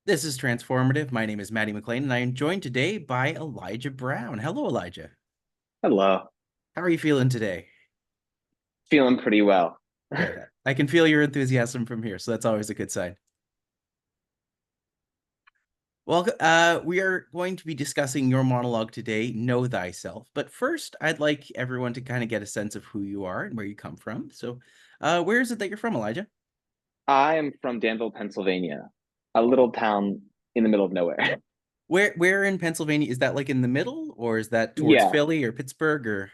This is transforMATTIve. My name is Matti McLean, and I am joined today by Elijah Brown. Hello, Elijah. Hello. How are you feeling today? Feeling pretty well. Good. I can feel your enthusiasm from here, so that's always a good sign. Well, we are going to be discussing your monologue today, Know Thyself. But first, I'd like everyone to kind of get a sense of who you are and where you come from. So, where is it that you're from, Elijah? I am from Danville, Pennsylvania, a little town in the middle of nowhere. Where in Pennsylvania? Is that like in the middle, or is that towards Yeah, Philly or Pittsburgh or?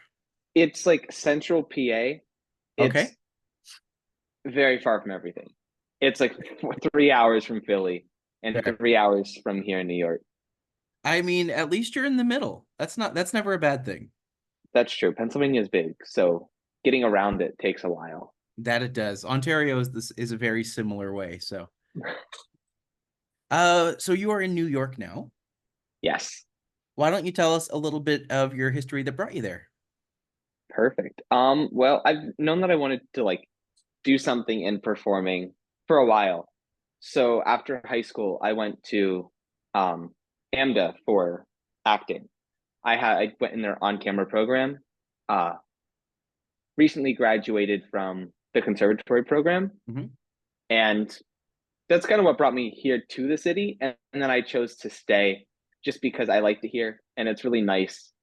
it's like central PA. Okay. It's very far from everything. It's like 3 hours from Philly and Fair. 3 hours from here in New York. I mean, at least you're in the middle. That's never a bad thing. That's true. Pennsylvania is big, so getting around it takes a while. That it does. Ontario is a very similar way. So so you are in New York now. Yes, Why don't you tell us a little bit of your history that brought you there? perfect. Well, I've known that I wanted to do something in performing for a while. So after high school, I went to AMDA for acting. I went in their on-camera program. Uh, Recently graduated from the conservatory program, Mhm. and that's kind of what brought me here to the city. And then I chose to stay just because I liked it here, and it's really nice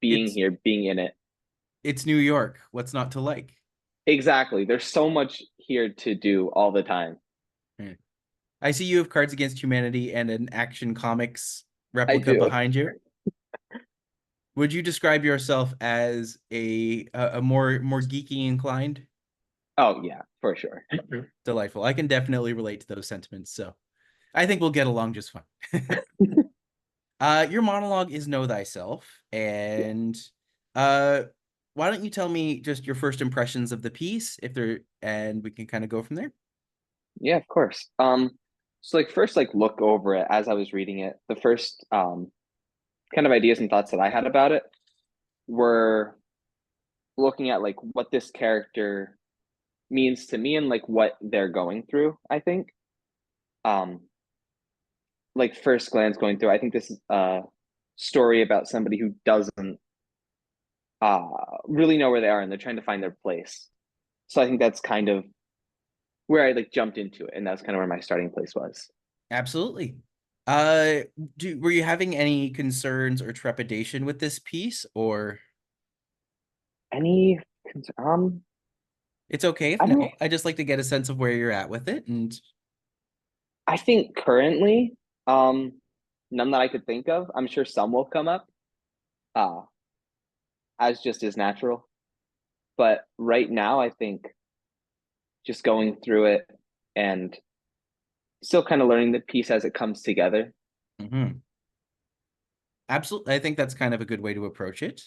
being It's here, being in it. it's New York. What's not to like? Exactly. There's so much here to do all the time. Yeah. I see you have Cards Against Humanity and an Action Comics I replica do. behind you. Would you describe yourself as a more geeky inclined? Oh yeah, for sure. Delightful. I can definitely relate to those sentiments. So I think we'll get along just fine. Your monologue is Know Thyself, Yeah. and uh, why don't you tell me just your first impressions of the piece, if there, and we can kind of go from there. Yeah, of course. So first look over it as I was reading it. The first kind of ideas and thoughts that I had about it were looking at what this character means to me and what they're going through, I think. Um first glance going through, I think this is a story about somebody who doesn't uh really know where they are and they're trying to find their place. So I think that's kind of where I jumped into it, and that's kind of where my starting place was. Absolutely. Uh, were you having any concerns or trepidation with this piece, or Any it's okay if I no? don't I just like to get a sense of where you're at with it, and I think currently, none that I could think of. I'm sure some will come up, uh, as just is natural. But right now, I think just going through it and still kind of learning the piece as it comes together. mhm. Absolutely. I think that's kind of a good way to approach it.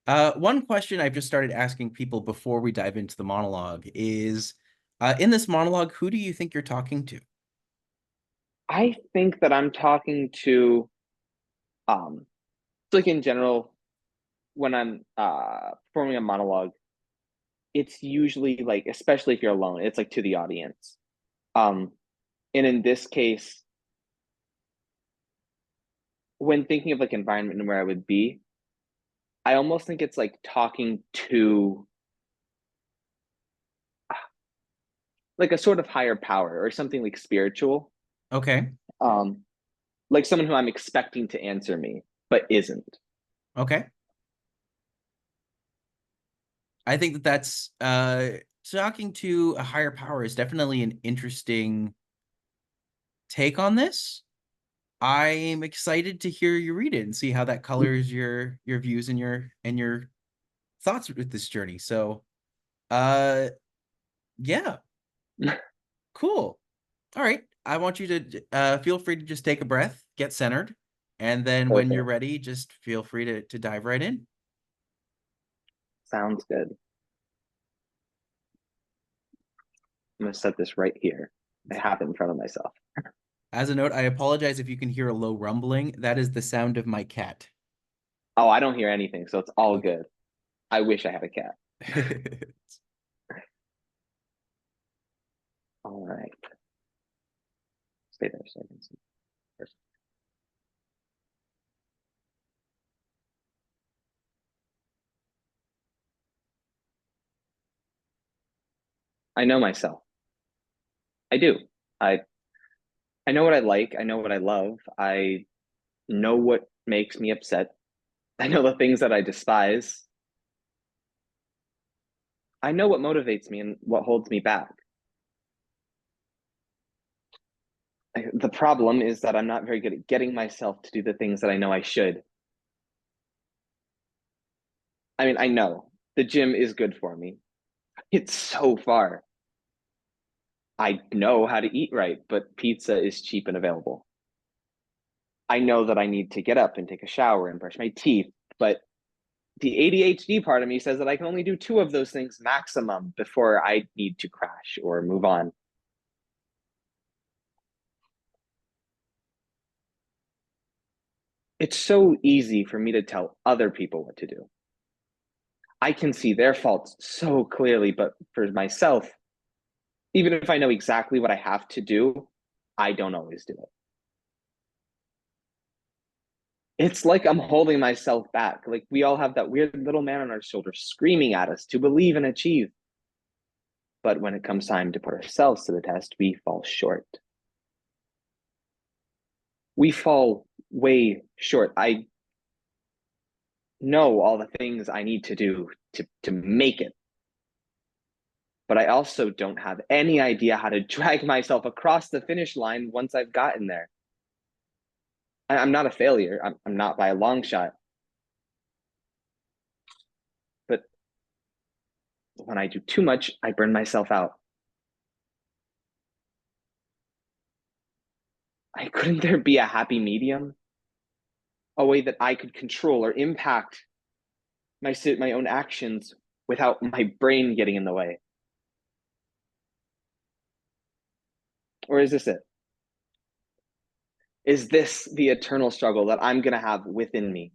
One question I've just started asking people before we dive into the monologue is, in this monologue, who do you think you're talking to? I think that I'm talking to, um, in general, when I'm performing a monologue, it's usually especially if you're alone, it's to the audience. Um, and in this case, when thinking of environment and where I would be, I almost think it's talking to a sort of higher power or something spiritual. Okay. Um, someone who I'm expecting to answer me, but isn't. Okay. I think that that's talking to a higher power is definitely an interesting take on this. I'm excited to hear you read it and see how that colors your views and your thoughts with this journey. So, uh, yeah, cool. All right. I want you to feel free to just take a breath, get centered, and then when you're Perfect. ready, just feel free to dive right in. Sounds good. I'm gonna set this right here. I have it in front of myself. As a note, I apologize if you can hear a low rumbling. That is the sound of my cat. Oh, I don't hear anything, so it's all Okay. good. I wish I had a cat. All right. stay there so I can see. Perfect. I know myself. I do. I I know what I like. I know what I love. I know what makes me upset. I know the things that I despise. I know what motivates me and what holds me back. The problem is that I'm not very good at getting myself to do the things that I know I should. I mean, I know the gym is good for me. It's so far. I know how to eat right, but pizza is cheap and available. I know that I need to get up and take a shower and brush my teeth, but the ADHD part of me says that I can only do two of those things maximum before I need to crash or move on. It's so easy for me to tell other people what to do. I can see their faults so clearly, but for myself, even if I know exactly what I have to do, I don't always do it. It's like I'm holding myself back. Like we all have that weird little man on our shoulder screaming at us to believe and achieve. But when it comes time to put ourselves to the test, we fall short. We fall way short. I know all the things I need to do to make it, but I also don't have any idea how to drag myself across the finish line once I've gotten there. I'm not a failure. I'm not by a long shot. But when I do too much, I burn myself out. Couldn't there be a happy medium? A way that I could control or impact my own actions without my brain getting in the way? Or is this it? Is this the eternal struggle that I'm going to have within me?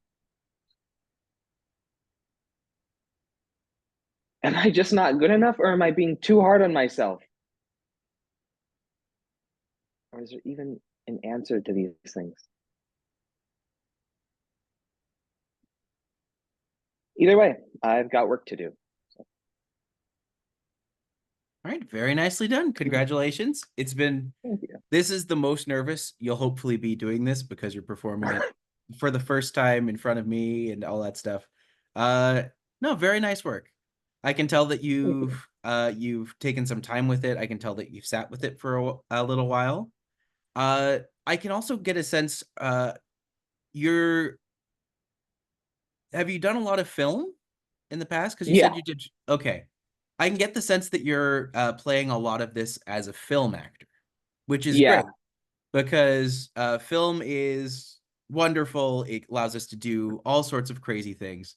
Am I just not good enough, or am I being too hard on myself? Or is there even an answer to these things? Either way, I've got work to do. All right, very nicely done. Congratulations. Thank you. This is the most nervous you'll hopefully be doing this because you're performing it for the first time in front of me and all that stuff. Uh, no, very nice work. I can tell that Thank you. you've taken some time with it. I can tell that you've sat with it for a little while. I can also get a sense, you're have you done a lot of film in the past? Because you said Yeah, you did. Okay. I can get the sense that you're playing a lot of this as a film actor, which is yeah, great because film is wonderful. It allows us to do all sorts of crazy things.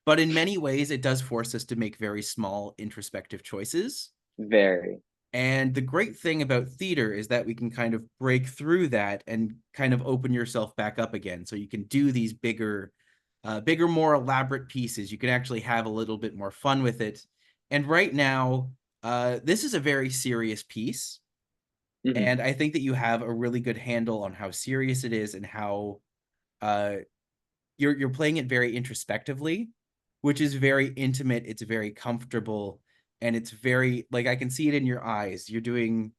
But in many ways, it does force us to make very small introspective choices. very. And the great thing about theater is that we can kind of break through that and kind of open yourself back up again. So you can do these bigger, more elaborate pieces. You can actually have a little bit more fun with it. And right now, this is a very serious piece. Mm-hmm. And I think that you have a really good handle on how serious it is and how uh, you're playing it very introspectively, which is very intimate. It's very comfortable, and it's very like I can see it in your eyes. You're doing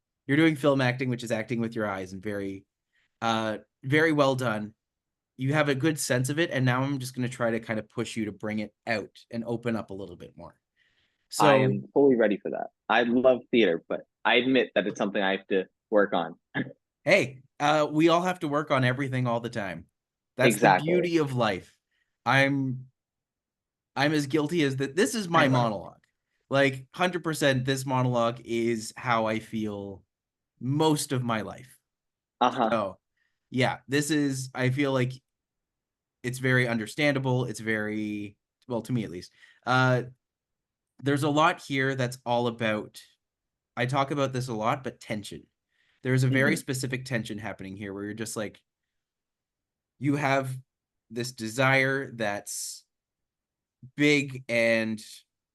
film acting, which is acting with your eyes, and very well done. You have a good sense of it, and now I'm just going to try to kind of push you to bring it out and open up a little bit more. I So, am fully ready for that. I love theater, but I admit that it's something I have to work on. hey, we all have to work on everything all the time. That's the Exactly. beauty of life. I'm I'm as guilty as that. This is my monologue. Like 100% this monologue is how I feel most of my life. Uh-huh. So, yeah, this is I feel like it's very understandable. It's very well to me at least. Uh there's a lot here that's all about I talk about this a lot, but tension. There's a very Mm-hmm. specific tension happening here where you're just like you have this desire that's big, and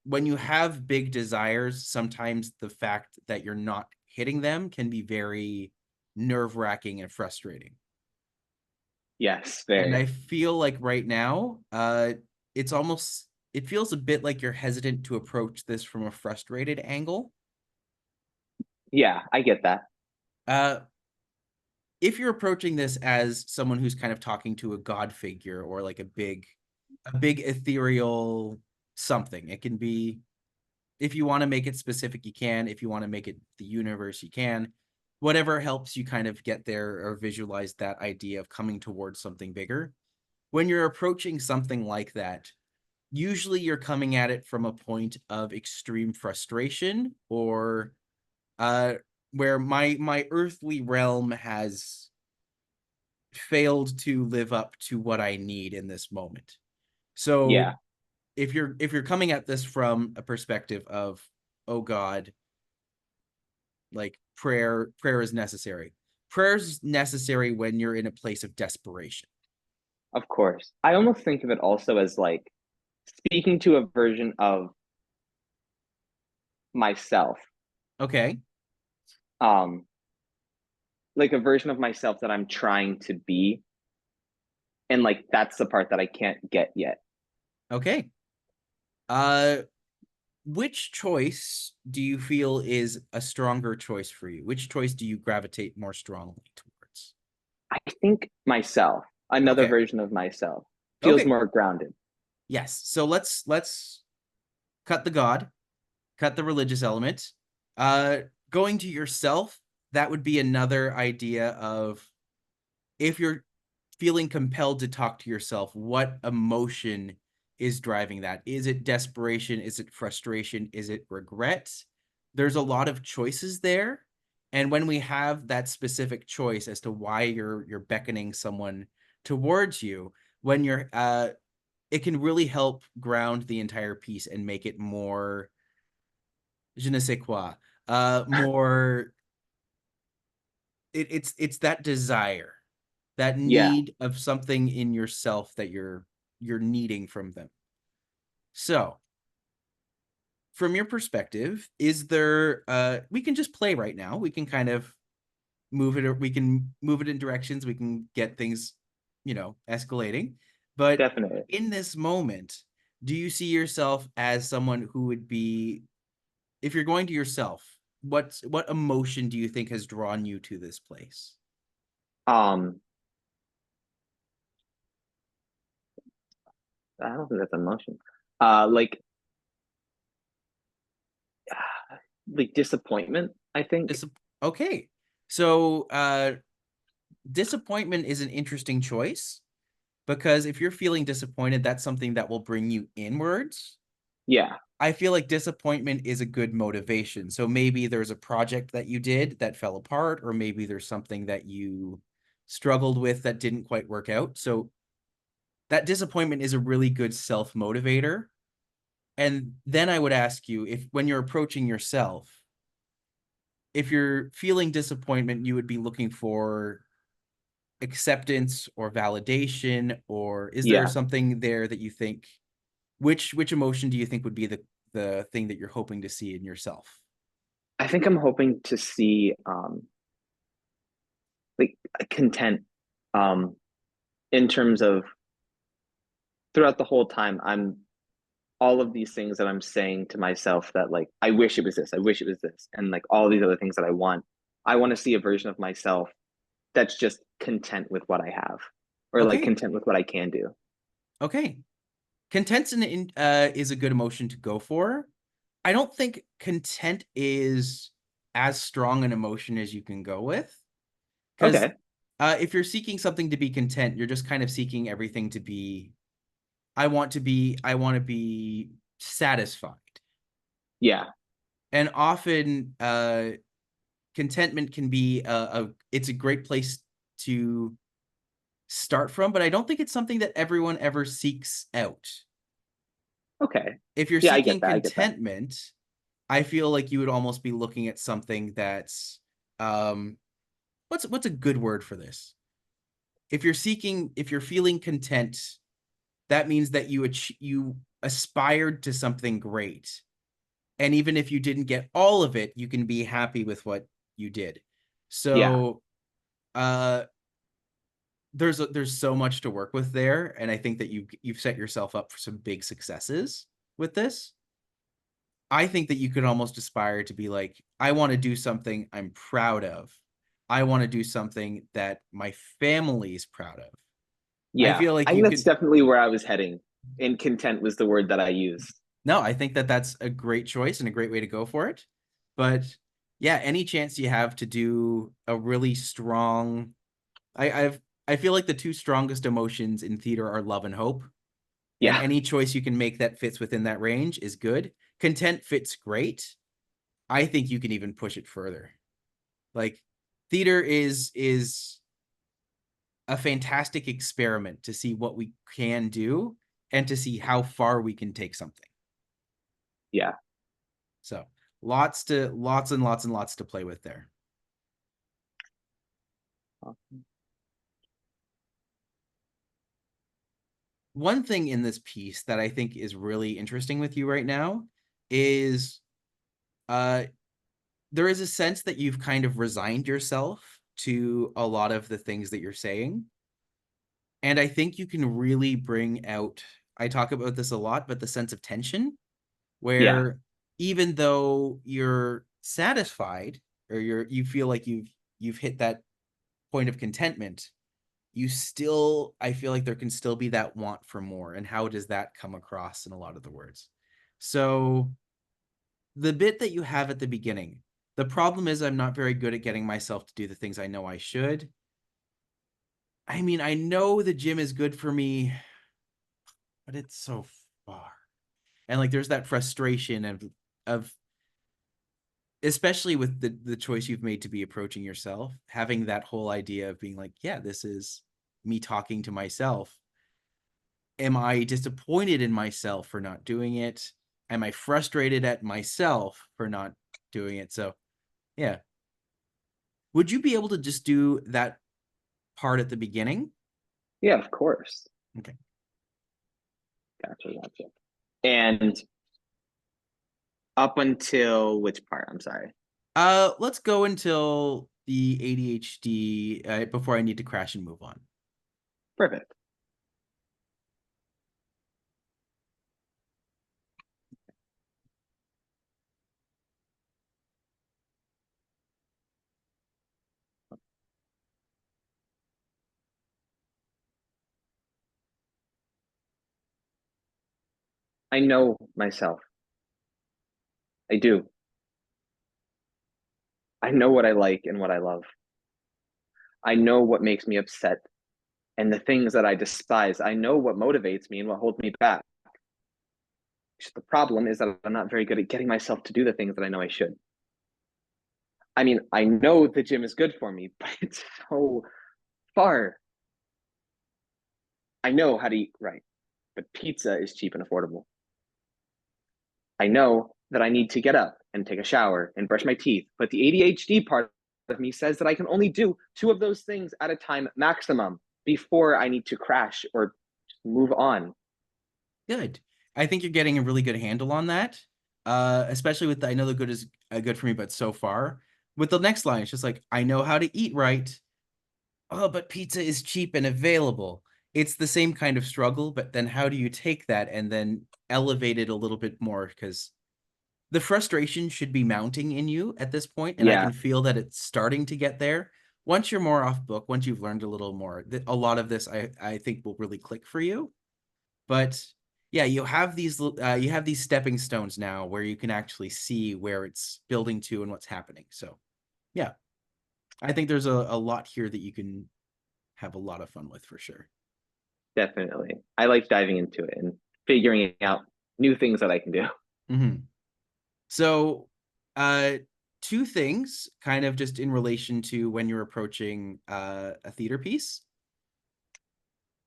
when you have big desires, sometimes the fact that you're not hitting them can be very nerve-wracking and frustrating. Yes, And I very. feel like right now, it's almost it feels a bit like you're hesitant to approach this from a frustrated angle. Yeah, I get that. Uh, if you're approaching this as someone who's kind of talking to a god figure or like a big ethereal something, it can be, if you want to make it specific, you can. If you want to make it the universe, you can. Whatever helps you kind of get there or visualize that idea of coming towards something bigger. When you're approaching something like that, usually you're coming at it from a point of extreme frustration or uh where my earthly realm has failed to live up to what I need in this moment. So Yeah, if you're coming at this from a perspective of, oh God, like prayer is necessary. Prayer is necessary when you're in a place of desperation. of course. I almost think of it also as like speaking to a version of myself. Okay. Um, like a version of myself that I'm trying to be. And like that's the part that I can't get yet. Okay. Uh which choice do you feel is a stronger choice for you? Which choice do you gravitate more strongly towards? I think myself, another Okay. version of myself, feels Okay. more grounded. Yes. So let's cut the god, cut the religious element. Uh going to yourself, that would be another idea of, if you're feeling compelled to talk to yourself, what emotion is driving that? Is it desperation? Is it frustration? Is it regret? There's a lot of choices there. And when we have that specific choice as to why you're beckoning someone towards you, when you're it can really help ground the entire piece and make it more je ne sais quoi. More it's that desire, that Yeah. need of something in yourself that you're needing from them. So, from your perspective, is there we can just play right now. We can kind of move it, or we can move it in directions, we can get things, escalating. But Definitely. in this moment, do you see yourself as someone who would be, if you're going to yourself, what emotion do you think has drawn you to this place? Um, I don't think that's emotion. Like like disappointment, I think. Dis- okay. So, disappointment is an interesting choice, because if you're feeling disappointed, that's something that will bring you inwards. Yeah. I feel like disappointment is a good motivation. So maybe there's a project that you did that fell apart, or maybe there's something that you struggled with that didn't quite work out. So that disappointment is a really good self motivator. And then I would ask you, if when you're approaching yourself, if you're feeling disappointment, you would be looking for acceptance or validation, or is there Yeah. something there that you think, which emotion do you think would be the thing that you're hoping to see in yourself? I think I'm hoping to see like content um in terms of throughout the whole time I'm all of these things that I'm saying to myself that like I wish it was this, I wish it was this, and like all these other things that I want. I want to see a version of myself that's just content with what I have or like Okay. content with what I can do. Okay. Content's is a good emotion to go for. I don't think content is as strong an emotion as you can go with, because Okay. if you're seeking something to be content, you're just kind of seeking everything to be, I want to be satisfied. Yeah. And often contentment can be it's a great place to start from, but I don't think it's something that everyone ever seeks out. Okay. If you're Yeah, I get seeking that. I get that. contentment, I feel like you would almost be looking at something that's um what's a good word for this? If you're feeling content, that means that you aspired to something great. And even if you didn't get all of it, you can be happy with what you did. Yeah. So uh there's so much to work with there, and I think that you've set yourself up for some big successes with this. I think that you could almost aspire to be like, I want to do something I'm proud of. I want to do something that my family is proud of. I Yeah, feel like I think you that's can. definitely where I was heading. And content was the word that I used. No, I think that that's a great choice and a great way to go for it. But yeah, any chance you have to do a really strong, I feel like the two strongest emotions in theater are love and hope. And Yeah, any choice you can make that fits within that range is good. Content fits great. I think you can even push it further. Like theater is a fantastic experiment to see what we can do and to see how far we can take something. yeah. So lots and lots to play with there. One thing in this piece that I think is really interesting with you right now is uh there is a sense that you've kind of resigned yourself to a lot of the things that you're saying. And I think you can really bring out, I talk about this a lot, but the sense of tension Yeah, where even though you're satisfied or you feel like you've hit that point of contentment, you still, I feel like there can still be that want for more. And how does that come across in a lot of the words? So the bit that you have at the beginning, the problem is I'm not very good at getting myself to do the things I know I should. I mean, I know the gym is good for me, but it's so far. And like there's that frustration of especially with the choice you've made to be approaching yourself, having that whole idea of being like, yeah, this is me talking to myself. Am I disappointed in myself for not doing it? Am I frustrated at myself for not doing it? So, yeah. Would you be able to just do that part at the beginning? yeah, of course. Okay. Gotcha, gotcha. And up until which part? I'm sorry. Let's go until the ADHD before I need to crash and move on. Perfect. I know myself. I do. I know what I like and what I love. I know what makes me upset and the things that I despise. I know what motivates me and what holds me back. The problem is that I'm not very good at getting myself to do the things that I know I should. I mean, I know the gym is good for me, but it's so far. I know how to eat right, but pizza is cheap and affordable. I know that I need to get up and take a shower and brush my teeth, but the ADHD part of me says that I can only do two of those things at a time maximum before I need to crash or move on. Good. I think you're getting a really good handle on that. Especially with the, I know the good is good for me, but so far. With the next line, it's just like, I know how to eat right. Oh, but pizza is cheap and available. It's the same kind of struggle, but then how do you take that and then elevate it a little bit more? Because the frustration should be mounting in you at this point, and I Yeah, can feel that it's starting to get there. Once you're more off book, once you've learned a little more, a lot of this I think will really click for you. But yeah, you have these stepping stones now where you can actually see where it's building to and what's happening. So yeah, I think there's a lot here that you can have a lot of fun with for sure. definitely. I like diving into it and figuring out new things that I can do. Mm-hmm. So uh two things kind of just in relation to when you're approaching a theater piece.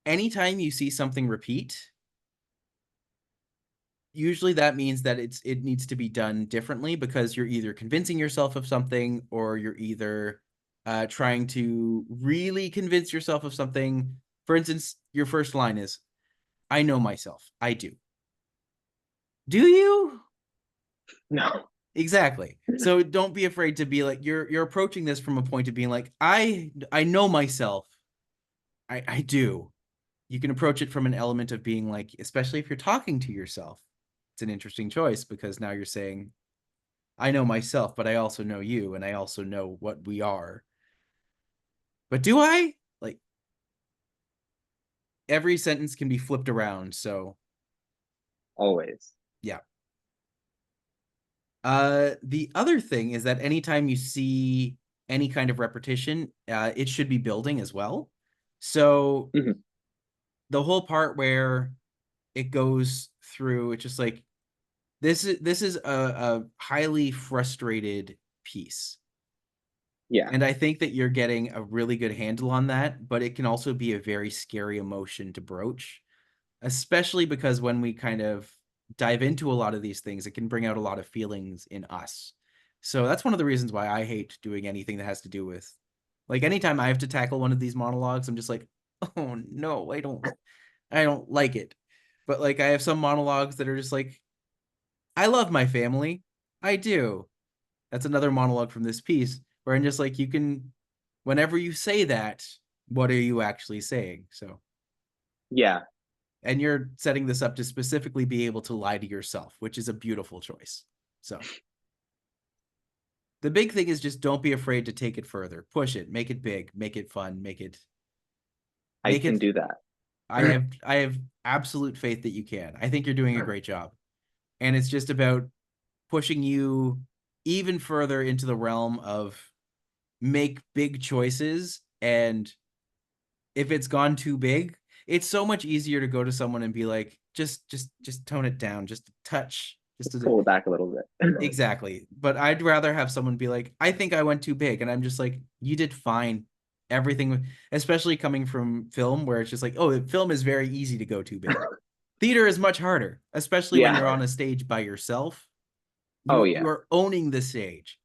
Anytime you see something repeat, usually that means that it needs to be done differently because you're either convincing yourself of something or you're either trying to really convince yourself of something. For instance, your first line is, I know myself. I do. Do you? No. Exactly. So don't be afraid to be like you're approaching this from a point of being like, I know myself. I do. You can approach it from an element of being like, especially if you're talking to yourself. It's an interesting choice because now you're saying, I know myself, but I also know you, and I also know what we are. But do I? Like every sentence can be flipped around, so Always. yeah. The other thing is that anytime you see any kind of repetition, it should be building as well. So Hmm. the whole part where it goes through, it's just like this is a highly frustrated piece. Yeah. And I think that you're getting a really good handle on that, but it can also be a very scary emotion to broach, especially because when we kind of dive into a lot of these things, it can bring out a lot of feelings in us. So that's one of the reasons why I hate doing anything that has to do with, like, anytime I have to tackle one of these monologues, I'm just like, oh no, I don't like it. But like I have some monologues that are just like, I love my family. I do. That's another monologue from this piece where I'm just like, you can, whenever you say that, what are you actually saying? So, Yeah. and you're setting this up to specifically be able to lie to yourself, which is a beautiful choice. So, the big thing is just don't be afraid to take it further, push it, make it big, make it fun, I make can it. do that. I have absolute faith that you can. I think you're doing a great job, and it's just about pushing you even further into the realm of make big choices. And if it's gone too big, it's so much easier to go to someone and be like, just tone it down, just a touch, just a, Pull it back a little bit. exactly. But I'd rather have someone be like, I think I went too big, and I'm just like, you did fine. Everything, especially coming from film, where it's just like, oh, film is very easy to go too big. Theater is much harder, especially when you're Yeah. on a stage by yourself. Oh You yeah. are owning the stage,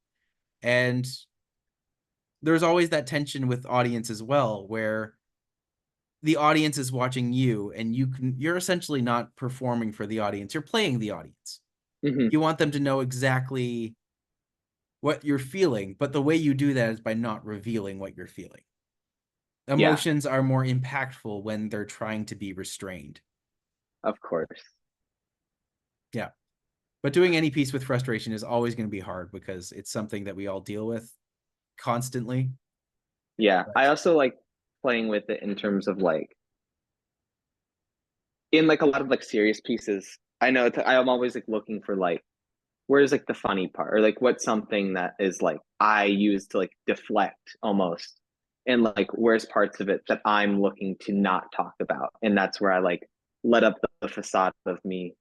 and there's always that tension with audience as well, where the audience is watching you, and you're essentially not performing for the audience, you're playing the audience. Hmm. You want them to know exactly what you're feeling, but the way you do that is by not revealing what you're feeling. Yeah. Emotions are more impactful when they're trying to be restrained. Of course. Yeah. But doing any piece with frustration is always going to be hard because it's something that we all deal with constantly. Yeah. But I also like playing with it in terms of like in like a lot of like serious pieces. I know I'm always like looking for like where's like the funny part or like what's something that is like I use to like deflect almost and like where's parts of it that I'm looking to not talk about and that's where I like let up the facade of me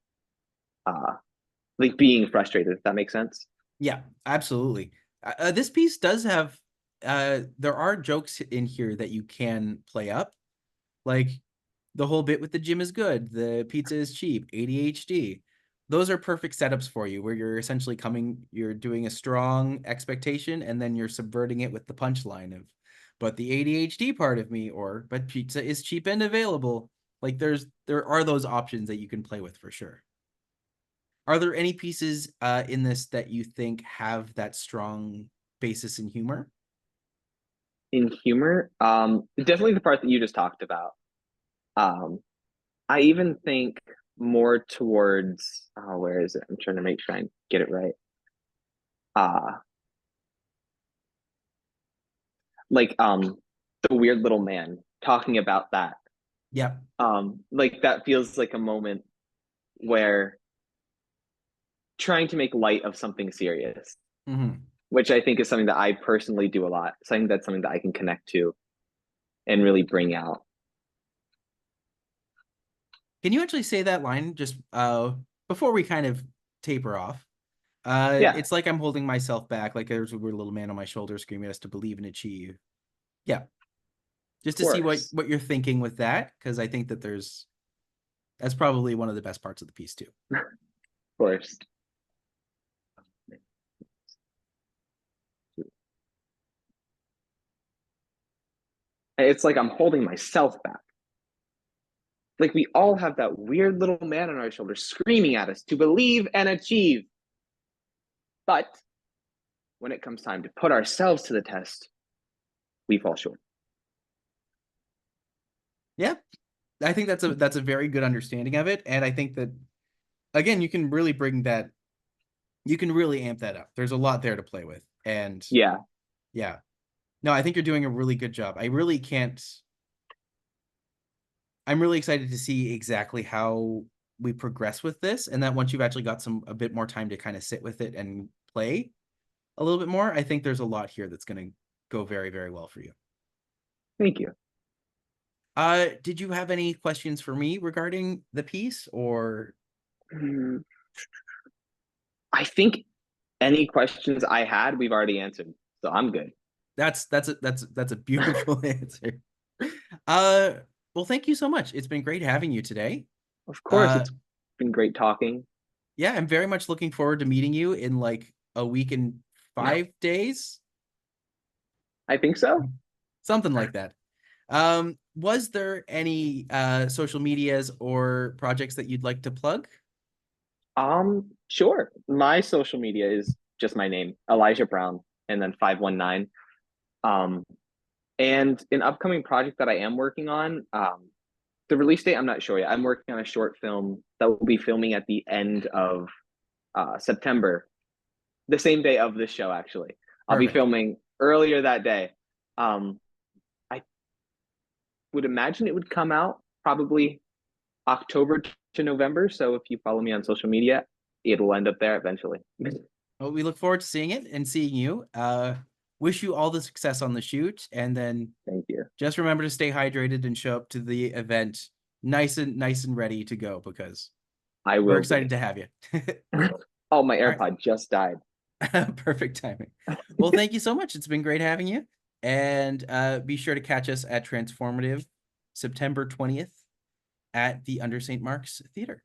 uh like being frustrated if that makes sense. yeah, absolutely. This piece does have, there are jokes in here that you can play up. Like the whole bit with the gym is good, the pizza is cheap, ADHD. Those are perfect setups for you where you're essentially you're doing a strong expectation and then you're subverting it with the punchline of, but the ADHD part of me, or, but pizza is cheap and available. Like there are those options that you can play with for sure. Are there any pieces in this that you think have that strong basis in humor? In humor, definitely the part that you just talked about. um I even think more towards where is it? I'm trying to make sure I get it right. uh like the weird little man talking about that. Yeah. Like that feels like a moment where trying to make light of something serious, Mm-hmm. which I think is something that I personally do a lot, something that I can connect to and really bring out. Can you actually say that line just before we kind of taper off? Yeah, It's like I'm holding myself back, like there's a weird little man on my shoulder screaming us to believe and achieve. Yeah, of just to see what course, what you're thinking with that, because I think that that's probably one of the best parts of the piece too. of course. It's like I'm holding myself back. Like we all have that weird little man on our shoulder screaming at us to believe and achieve. But when it comes time to put ourselves to the test, we fall short. Yeah, I think that's a very good understanding of it, and I think that again, you can really bring that, you can really amp that up. There's a lot there to play with, and Yeah, yeah, no, I think you're doing a really good job. I really can't. I'm really excited to see exactly how we progress with this, and that once you've actually got a bit more time to kind of sit with it and play a little bit more, I think there's a lot here that's going to go very, very well for you. thank you. Did you have any questions for me regarding the piece, or Mm, I think any questions I had, we've already answered, so I'm good. that's a beautiful answer. Uh, well, thank you so much. It's been great having you today. Of course, Uh, it's been great talking. yeah, I'm very much looking forward to meeting you in like a week and 5 days, I think so. something like that. Was there any social medias or projects that you'd like to plug? Sure. My social media is just my name, Elijah Brown, and then 519. Um, and an upcoming project that I am working on, the release date, I'm not sure yet. I'm working on a short film that will be filming at the end of September, the same day of this show, actually. I'll be Perfect. filming earlier that day. Um, I would imagine it would come out probably October to November. So if you follow me on social media, it will end up there eventually. Well, we look forward to seeing it and seeing you. Wish you all the success on the shoot, and then Thank you. just remember to stay hydrated and show up to the event nice and ready to go, because I we're will excited be. to have you. Oh, my All right. AirPod just died. Perfect timing. Well, thank you so much. It's been great having you. And be sure to catch us at transforMATTIve September 20th at the Under St. Mark's Theater.